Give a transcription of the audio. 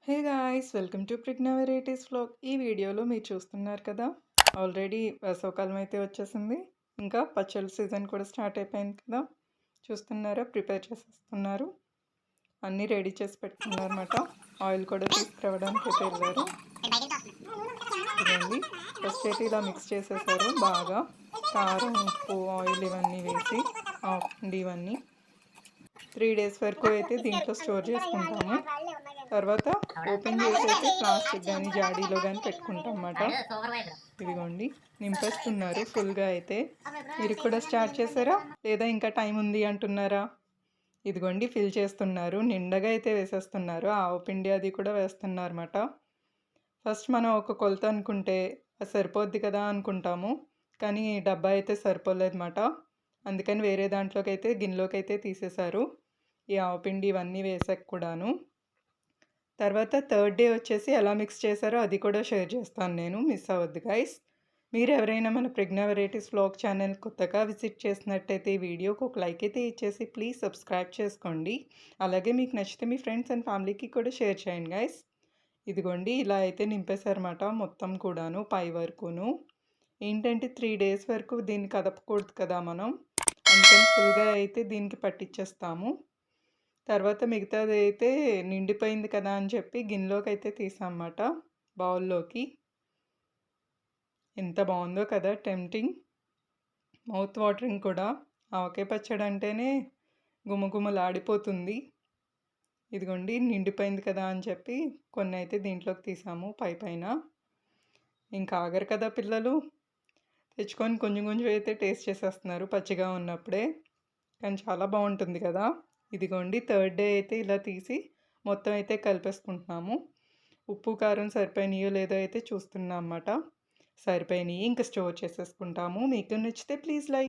Hey guys welcome to Prigna varieties vlog. ఈ వీడియోలో మీరు చూస్తున్నారు కదా, ఆల్రెడీ వేసవకాలం అయితే వచ్చేసింది. ఇంకా పచ్చళ్ళ సీజన్ కూడా స్టార్ట్ అయిపోయింది కదా. చూస్తున్నారా, ప్రిపేర్ చేసేస్తున్నారు, అన్నీ రెడీ చేసి పెట్టుకున్నారు అనమాట. ఆయిల్ కూడా తీసుకురావడానికి అయితే వెళ్ళారు. ఇదండి, ఫస్ట్ అయితే ఇలా మిక్స్ చేసేసారు బాగా. కారం, ఉప్పు, ఆయిల్ ఇవన్నీ వేసి ఇవన్నీ 3 days వరకు అయితే దీంట్లో స్టోర్ చేసుకుంటాము. తర్వాత ఓపెన్ చేసేసి ప్లాస్టిక్ కానీ జాడీలో కానీ పెట్టుకుంటాం అన్నమాట. ఇదిగోండి, నింపేస్తున్నారు ఫుల్గా. అయితే మీరు కూడా స్టార్ట్ చేశారా లేదా ఇంకా టైం ఉంది అంటున్నారా? ఇదిగోండి, ఫిల్ చేస్తున్నారు, నిండగా అయితే వేసేస్తున్నారు. ఆవు పిండి అది కూడా వేస్తున్నారు అన్నమాట. ఫస్ట్ మనం ఒక కొలత అనుకుంటే అది సరిపోద్ది కదా అనుకుంటాము, కానీ డబ్బా అయితే సరిపోలేదన్నమాట. అందుకని వేరే దాంట్లోకి అయితే గిన్నెలోకి అయితే తీసేశారు ఈ ఆవపిండి ఇవన్నీ వేసాక కూడాను. తర్వాత థర్డ్ డే వచ్చేసి ఎలా మిక్స్ చేశారో అది కూడా షేర్ చేస్తాను నేను, మిస్ అవ్వద్దు గైస్. మీరు ఎవరైనా మన ప్రిగ్నా వెరైటీస్ వ్లాగ్ ఛానల్ కొత్తగా విజిట్ చేసినట్టయితే ఈ వీడియోకి ఒక లైక్ అయితే ఇచ్చేసి ప్లీజ్ సబ్స్క్రైబ్ చేసుకోండి. అలాగే మీకు నచ్చితే మీ ఫ్రెండ్స్ అండ్ ఫ్యామిలీకి కూడా షేర్ చేయండి గైస్. ఇదిగోండి, ఇలా అయితే నింపేశారన్నమాట మొత్తం కూడాను పై వరకును. ఏంటంటే 3 days వరకు దీన్ని కదపకూడదు కదా మనం, అందుకని ఫుల్గా అయితే దీనికి పట్టించేస్తాము. తర్వాత మిగతాది అయితే నిండిపోయింది కదా అని చెప్పి గిన్నెలోకి అయితే తీసామన్నమాట, బౌల్లోకి. ఎంత బాగుందో కదా, టెంప్టింగ్, మౌత్ వాటరింగ్ కూడా. ఆవకాయ పచ్చడి అంటేనే గుమగుమలాడిపోతుంది. ఇదిగోండి, నిండిపోయింది కదా అని చెప్పి కొన్ని అయితే దీంట్లోకి తీసాము పైన. ఇంకా ఆగరు కదా పిల్లలు, తెచ్చుకొని కొంచెం కొంచెం అయితే టేస్ట్ చేసేస్తున్నారు పచ్చిగా ఉన్నప్పుడే. కానీ చాలా బాగుంటుంది కదా. ఇదిగోండి, థర్డ్ డే అయితే ఇలా తీసి మొత్తం అయితే కలిపేసుకుంటున్నాము. ఉప్పు కారం సరిపోయినాయో లేదో అయితే చూస్తున్నాం అన్నమాట. సరిపోయినాయి, ఇంకా స్టోర్ చేసేసుకుంటాము. మీకు నచ్చితే ప్లీజ్ లైక్